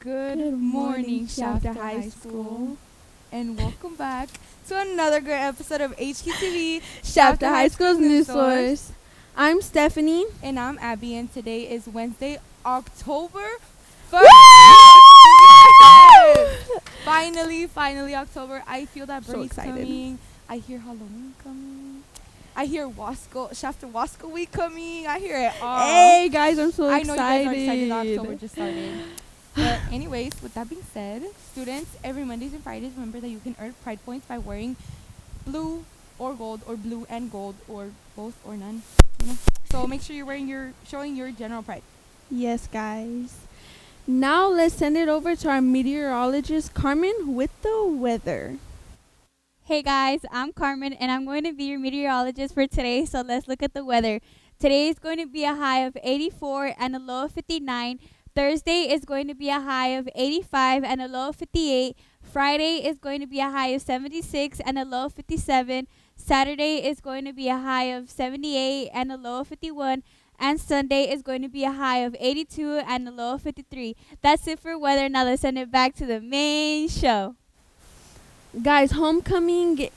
Good morning, Shafter High School. And welcome back to another great episode of Hqtv, Shafter High School's news source. I'm Stephanie. And I'm Abby, and today is Wednesday, October 1st. Yes! Finally, October. I feel that breeze coming. I hear Halloween coming. I hear Shafter Wasco Week coming. I hear it all. Hey guys, I'm so excited. I know you guys are excited that October just started. But anyways, with that being said, students, every Mondays and Fridays, remember that you can earn pride points by wearing blue or gold, or blue and gold, or both or none. You know. So make sure you're showing your general pride. Yes, guys. Now let's send it over to our meteorologist Carmen with the weather. Hey guys, I'm Carmen and I'm going to be your meteorologist for today. So let's look at the weather. Today is going to be a high of 84 and a low of 59. Thursday is going to be a high of 85 and a low of 58. Friday is going to be a high of 76 and a low of 57. Saturday is going to be a high of 78 and a low of 51. And Sunday is going to be a high of 82 and a low of 53. That's it for weather. Now let's send it back to the main show. Guys, homecoming.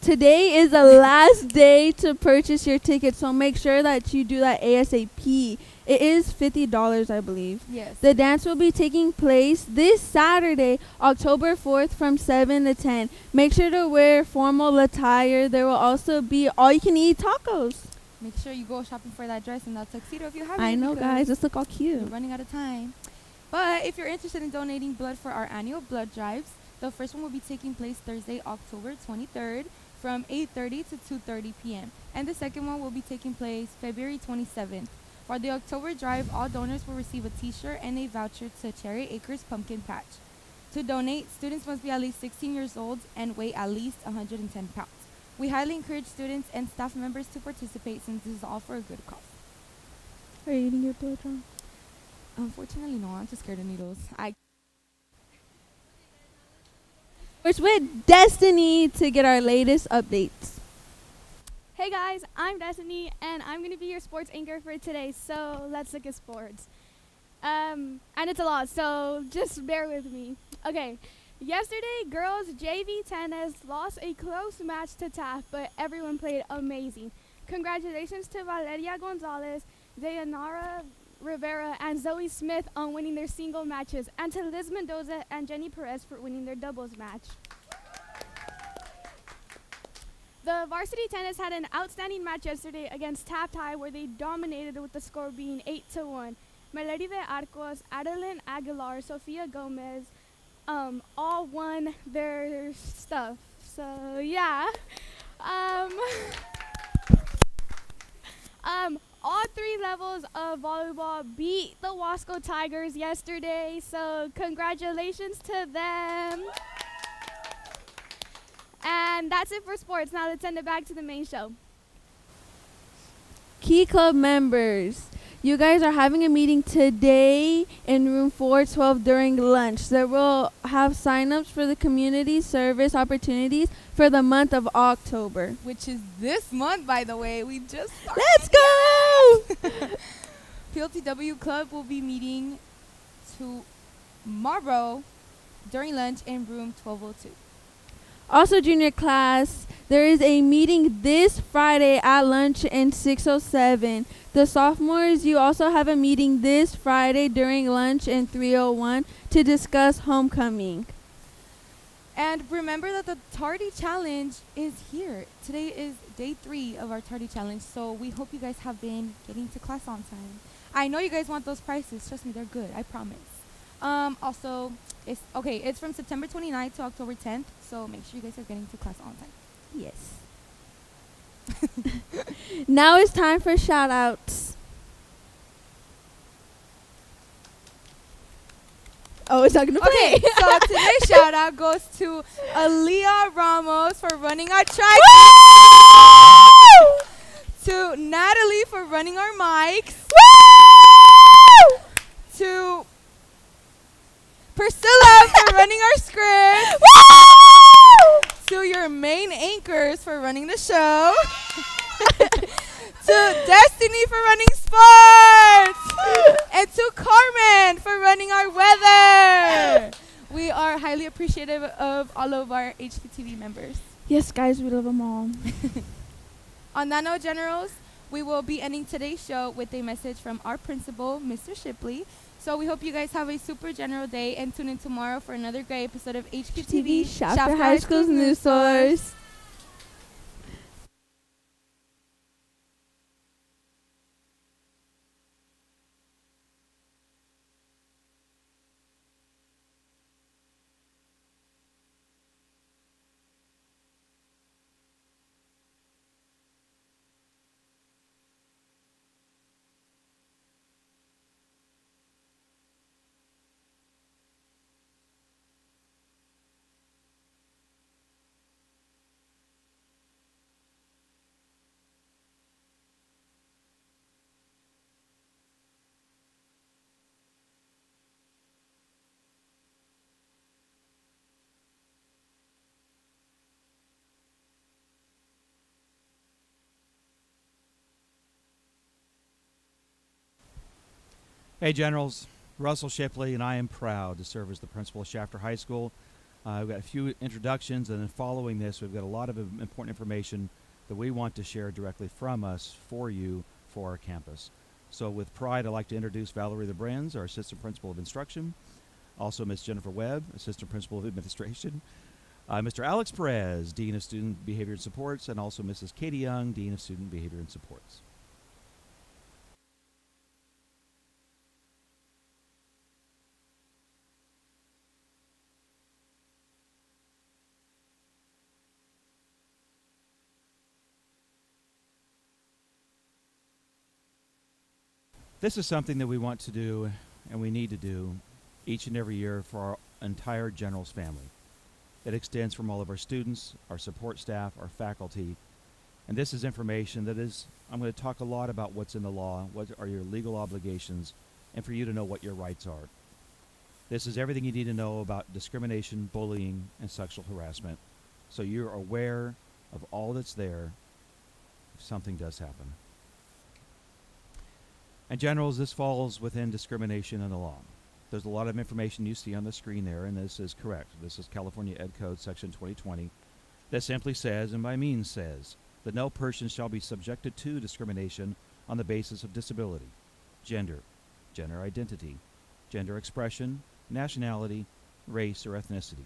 Today is the last day to purchase your ticket, so make sure that you do that ASAP. It is $50, I believe. Yes. The dance will be taking place this Saturday, October 4th from 7 to 10. Make sure to wear formal attire. There will also be all-you-can-eat tacos. Make sure you go shopping for that dress and that tuxedo if you have it. I know, guys. Let's look all cute. We're running out of time. But if you're interested in donating blood for our annual blood drives, the first one will be taking place Thursday, October 23rd from 8:30 to 2:30 p.m. And the second one will be taking place February 27th. For the October drive, all donors will receive a t-shirt and a voucher to Cherry Acres Pumpkin Patch. To donate, students must be at least 16 years old and weigh at least 110 pounds. We highly encourage students and staff members to participate since this is all for a good cause. Are you eating your blood, John? Unfortunately, no. I'm too scared of needles. We're with Destiny to get our latest updates. Hey guys, I'm Destiny and I'm going to be your sports anchor for today, so let's look at sports. And it's a lot, so just bear with me. Okay, yesterday girls JV tennis lost a close match to Taft, but everyone played amazing. Congratulations to Valeria Gonzalez, Dayanara Rivera, and Zoe Smith on winning their single matches, and to Liz Mendoza and Jenny Perez for winning their doubles match. The varsity tennis had an outstanding match yesterday against Taft High, where they dominated with the score being 8-1. Melody de Arcos, Adeline Aguilar, Sofia Gomez, all won their stuff. So yeah, all three levels of volleyball beat the Wasco Tigers yesterday. So congratulations to them. And that's it for sports. Now let's send it back to the main show. Key Club members, you guys are having a meeting today in room 412 during lunch. There will have sign-ups for the community service opportunities for the month of October. Which is this month, by the way. We just started. Let's go! Hqtw Club will be meeting tomorrow during lunch in room 1202. Also, junior class, there is a meeting this Friday at lunch in 607. The sophomores, you also have a meeting this Friday during lunch in 301 to discuss homecoming. And remember that the Tardy Challenge is here. Today is day 3 of our Tardy Challenge, so we hope you guys have been getting to class on time. I know you guys want those prices. Trust me, they're good. I promise. Also, it's from September 29th to October 10th, so make sure you guys are getting to class on time. Yes. Now it's time for shout-outs. Oh, it's not going to play. Okay, so today's shout-out goes to Aaliyah Ramos for running our track. To Natalie for running our mics. Woo! To Priscilla for running our script. Woo! To your main anchors for running the show. To Destiny for running sports. And to Carmen for running our weather. appreciative of all of our HQTV members. Yes, guys, we love them all. On that note, Generals, we will be ending today's show with a message from our principal, Mr. Shipley. So we hope you guys have a super general day and tune in tomorrow for another great episode of HQTV, Shafter High School's news source. Hey Generals, Russell Shipley, and I am proud to serve as the principal of Shafter High School. We've got a few introductions, and then following this, we've got a lot of important information that we want to share directly from us for you for our campus. So with pride, I'd like to introduce Valerie LeBrenz, our Assistant Principal of Instruction, also Ms. Jennifer Webb, Assistant Principal of Administration, Mr. Alex Perez, Dean of Student Behavior and Supports, and also Mrs. Katie Young, Dean of Student Behavior and Supports. This is something that we want to do and we need to do each and every year for our entire Generals family. It extends from all of our students, our support staff, our faculty, and this is information that is, I'm going to talk a lot about what's in the law, what are your legal obligations, and for you to know what your rights are. This is everything you need to know about discrimination, bullying, and sexual harassment, so you're aware of all that's there if something does happen. And Generals, this falls within discrimination in the law. There's a lot of information you see on the screen there, and this is correct. This is California Ed Code Section 2020 that simply says, and by means says, that no person shall be subjected to discrimination on the basis of disability, gender, gender identity, gender expression, nationality, race, or ethnicity.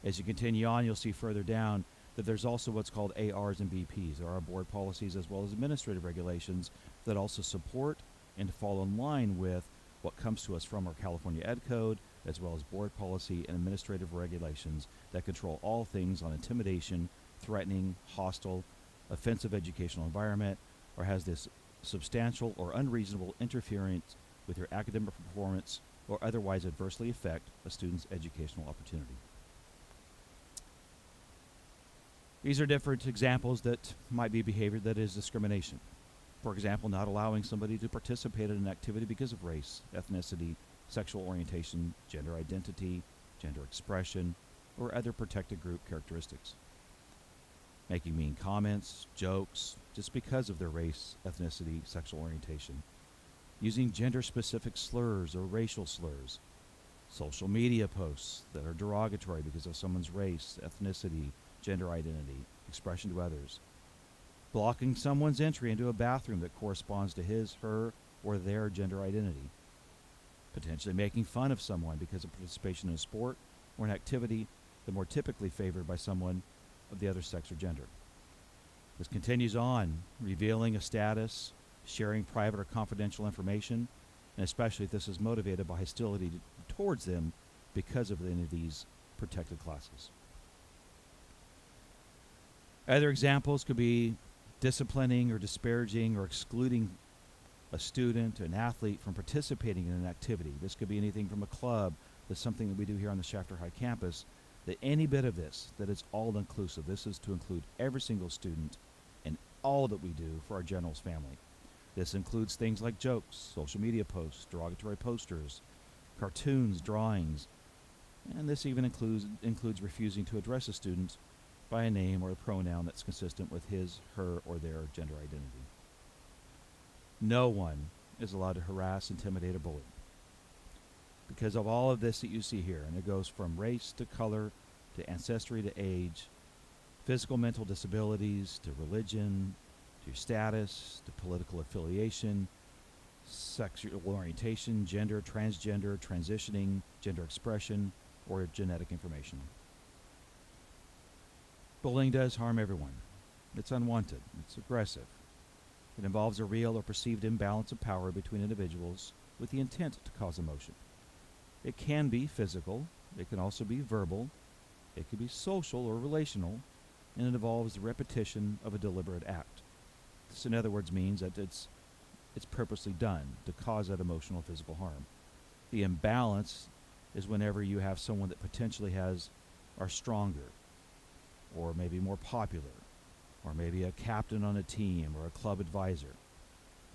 As you continue on, you'll see further down that there's also what's called ARs and BPs. There are board policies as well as administrative regulations that also support and to fall in line with what comes to us from our California Ed Code, as well as board policy and administrative regulations that control all things on intimidation, threatening, hostile, offensive educational environment, or has this substantial or unreasonable interference with your academic performance or otherwise adversely affect a student's educational opportunity. These are different examples that might be behavior that is discrimination. For example, not allowing somebody to participate in an activity because of race, ethnicity, sexual orientation, gender identity, gender expression, or other protected group characteristics. Making mean comments, jokes, just because of their race, ethnicity, sexual orientation. Using gender-specific slurs or racial slurs. Social media posts that are derogatory because of someone's race, ethnicity, gender identity, expression to others. Blocking someone's entry into a bathroom that corresponds to his, her, or their gender identity. Potentially making fun of someone because of participation in a sport or an activity that more typically favored by someone of the other sex or gender. This continues on, revealing a status, sharing private or confidential information, and especially if this is motivated by hostility towards them because of any of these protected classes. Other examples could be disciplining or disparaging or excluding a student, an athlete from participating in an activity. This could be anything from a club, that's something that we do here on the Shafter High campus, that any bit of this, that it's all inclusive. This is to include every single student and all that we do for our Generals family. This includes things like jokes, social media posts, derogatory posters, cartoons, drawings, and this even includes refusing to address a student by a name or a pronoun that's consistent with his, her, or their gender identity. No one is allowed to harass, intimidate, or bully. because of all of this that you see here. And it goes from race to color to ancestry to age, physical mental disabilities to religion, to your status, to political affiliation, sexual orientation, gender, transgender, transitioning, gender expression, or genetic information. Bullying does harm everyone. It's unwanted. It's aggressive. It involves a real or perceived imbalance of power between individuals with the intent to cause emotion. It can be physical. It can also be verbal. It can be social or relational, and it involves the repetition of a deliberate act. This, in other words, means that it's purposely done to cause that emotional or physical harm. The imbalance is whenever you have someone that potentially are stronger, or maybe more popular, or maybe a captain on a team or a club advisor.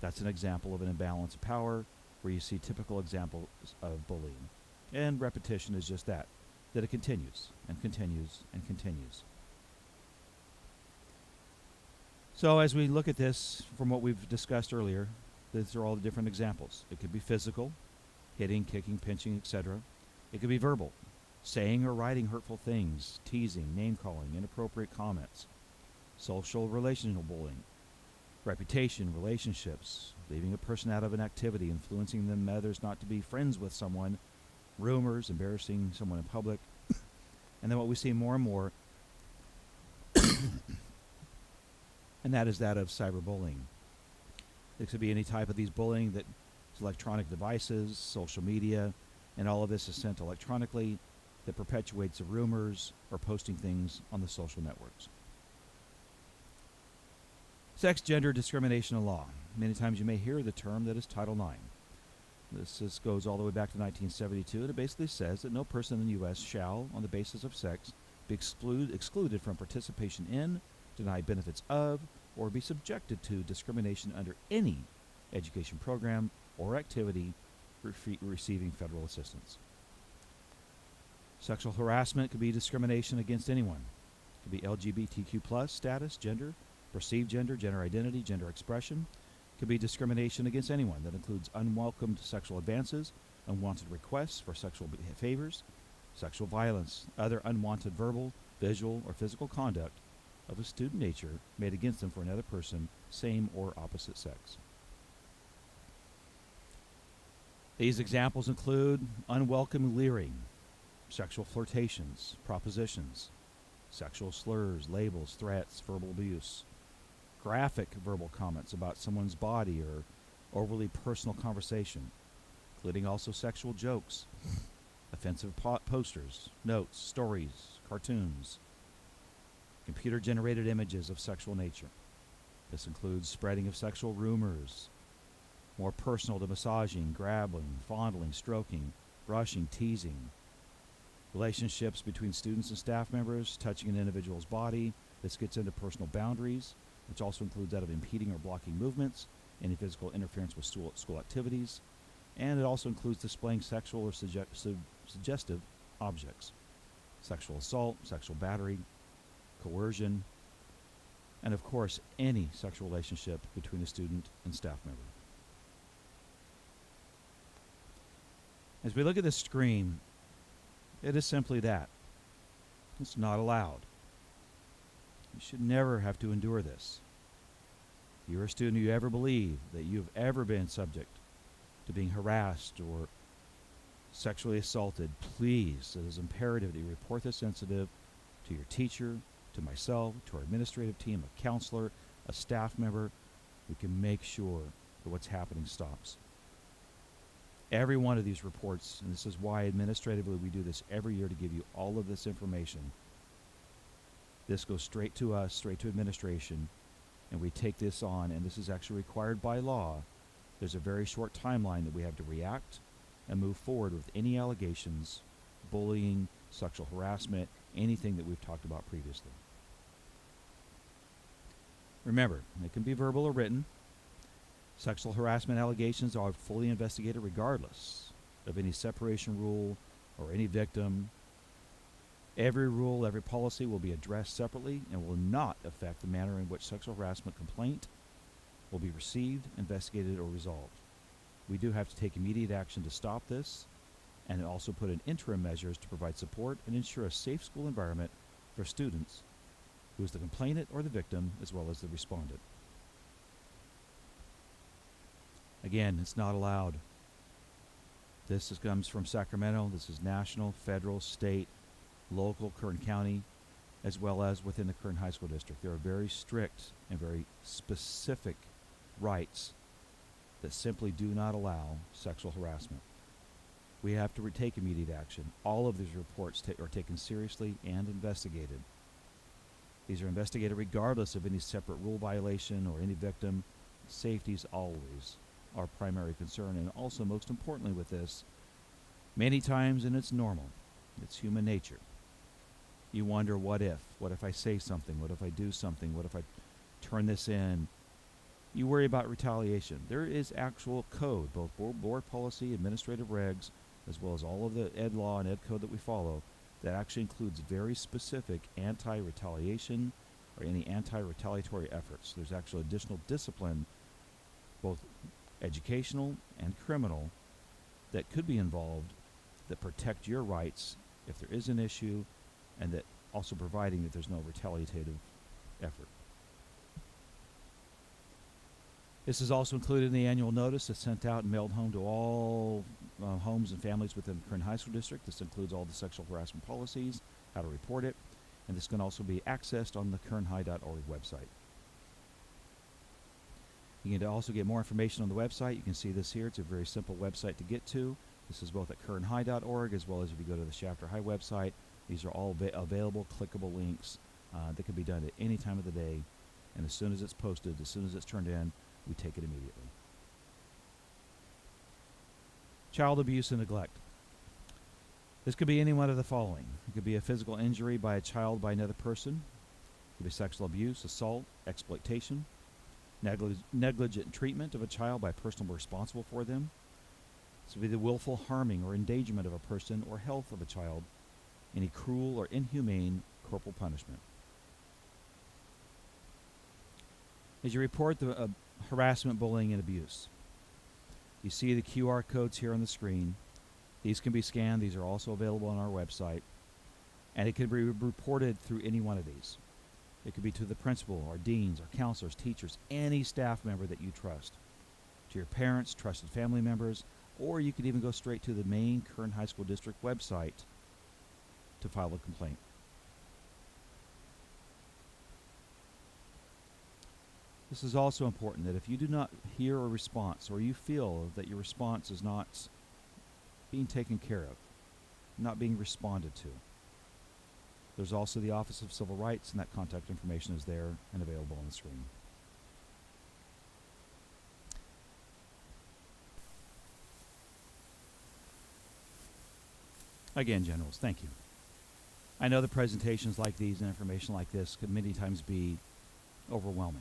That's an example of an imbalance of power where you see typical examples of bullying. And repetition is just that it continues and continues and continues. So as we look at this from what we've discussed earlier, these are all the different examples. It could be physical, hitting, kicking, pinching, etc. It could be verbal, saying or writing hurtful things, teasing, name-calling, inappropriate comments. Social relational bullying, reputation, relationships, leaving a person out of an activity, influencing them others not to be friends with someone, rumors, embarrassing someone in public. And then what we see more and more, and that is that of cyberbullying. It could be any type of these bullying that is electronic devices, social media, and all of this is sent electronically that perpetuates the rumors or posting things on the social networks. Sex, gender, discrimination, and law. Many times you may hear the term that is Title IX. This goes all the way back to 1972, and it basically says that no person in the U.S. shall, on the basis of sex, be excluded from participation in, denied benefits of, or be subjected to discrimination under any education program or activity receiving federal assistance. Sexual harassment could be discrimination against anyone. It could be LGBTQ+ status, gender, perceived gender, gender identity, gender expression. It could be discrimination against anyone. That includes unwelcomed sexual advances, unwanted requests for sexual favors, sexual violence, other unwanted verbal, visual, or physical conduct of a student nature made against them for another person, same or opposite sex. These examples include unwelcome leering, sexual flirtations, propositions, sexual slurs, labels, threats, verbal abuse, graphic verbal comments about someone's body or overly personal conversation, including also sexual jokes, offensive posters, notes, stories, cartoons, computer-generated images of sexual nature. This includes spreading of sexual rumors, more personal to massaging, grabbing, fondling, stroking, brushing, teasing, relationships between students and staff members, touching an individual's body. This gets into personal boundaries, which also includes that of impeding or blocking movements, any physical interference with school activities, and it also includes displaying sexual or suggestive objects, sexual assault, sexual battery, coercion, and of course any sexual relationship between a student and staff member. As we look at this screen, it is simply that. It's not allowed. You should never have to endure this. If you're a student, you ever believe that you've ever been subject to being harassed or sexually assaulted, please, it is imperative that you report this incident to your teacher, to myself, to our administrative team, a counselor, a staff member. We can make sure that what's happening stops. Every one of these reports, and this is why administratively we do this every year to give you all of this information. This goes straight to us, straight to administration, and we take this on, and this is actually required by law. There's a very short timeline that we have to react and move forward with any allegations, bullying, sexual harassment, anything that we've talked about previously. Remember, it can be verbal or written. Sexual harassment allegations are fully investigated regardless of any separation rule or any victim. Every rule, every policy will be addressed separately and will not affect the manner in which sexual harassment complaint will be received, investigated, or resolved. We do have to take immediate action to stop this, and also put in interim measures to provide support and ensure a safe school environment for students who is the complainant or the victim as well as the respondent. Again, it's not allowed. Comes from Sacramento. This is national, federal, state, local, Kern County, as well as within the Kern High School District. There are very strict and very specific rights that simply do not allow sexual harassment. We have to take immediate action. All of these reports are taken seriously and investigated. These are investigated regardless of any separate rule violation or any victim. Safety is always our primary concern, and also most importantly with this, many times, and it's normal, it's human nature. You wonder, what if I say something, what if I do something, what if I turn this in? You worry about retaliation. There is actual code, both board policy, administrative regs, as well as all of the ed law and ed code that we follow, that actually includes very specific anti-retaliation or any anti-retaliatory efforts. There's actual additional discipline, both educational and criminal, that could be involved that protect your rights if there is an issue, and that also providing that there's no retaliative effort. This is also included in the annual notice that's sent out and mailed home to all homes and families within the Kern High School District. This includes all the sexual harassment policies, how to report it, and this can also be accessed on the kernhigh.org website. You can also get more information on the website. You can see this here. It's a very simple website to get to. This is both at kernhigh.org as well as if you go to the Shafter High website. These are all available clickable links that can be done at any time of the day. And as soon as it's posted, as soon as it's turned in, we take it immediately. Child abuse and neglect. This could be any one of the following. It could be a physical injury by a child by another person. It could be sexual abuse, assault, exploitation, negligent treatment of a child by a person responsible for them. This would be the willful harming or endangerment of a person or health of a child, any cruel or inhumane corporal punishment. As you report the harassment, bullying, and abuse, you see the QR codes here on the screen. These can be scanned. These are also available on our website. And it can be reported through any one of these. It could be to the principal, our deans, our counselors, teachers, any staff member that you trust, to your parents, trusted family members, or you could even go straight to the main Kern High School District website to file a complaint. This is also important that if you do not hear a response, or you feel that your response is not being taken care of, not being responded to, there's also the Office of Civil Rights, and that contact information is there and available on the screen. Again, Generals, thank you. I know that presentations like these and information like this could many times be overwhelming.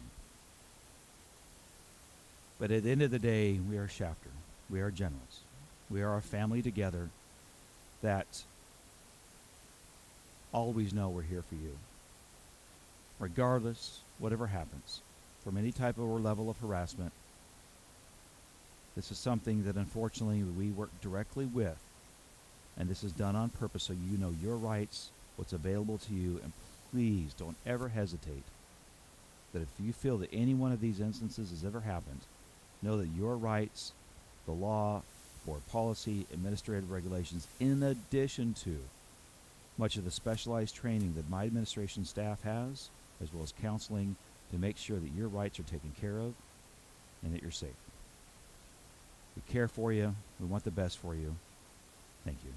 But at the end of the day, we are Shafter. We are Generals. We are a family together that always know we're here for you. Regardless, whatever happens, from any type of or level of harassment, this is something that unfortunately we work directly with, and this is done on purpose so you know your rights, what's available to you, and please don't ever hesitate that if you feel that any one of these instances has ever happened, know that your rights, the law, board policy, administrative regulations, in addition to much of the specialized training that my administration staff has, as well as counseling, to make sure that your rights are taken care of and that you're safe. We care for you. We want the best for you. Thank you.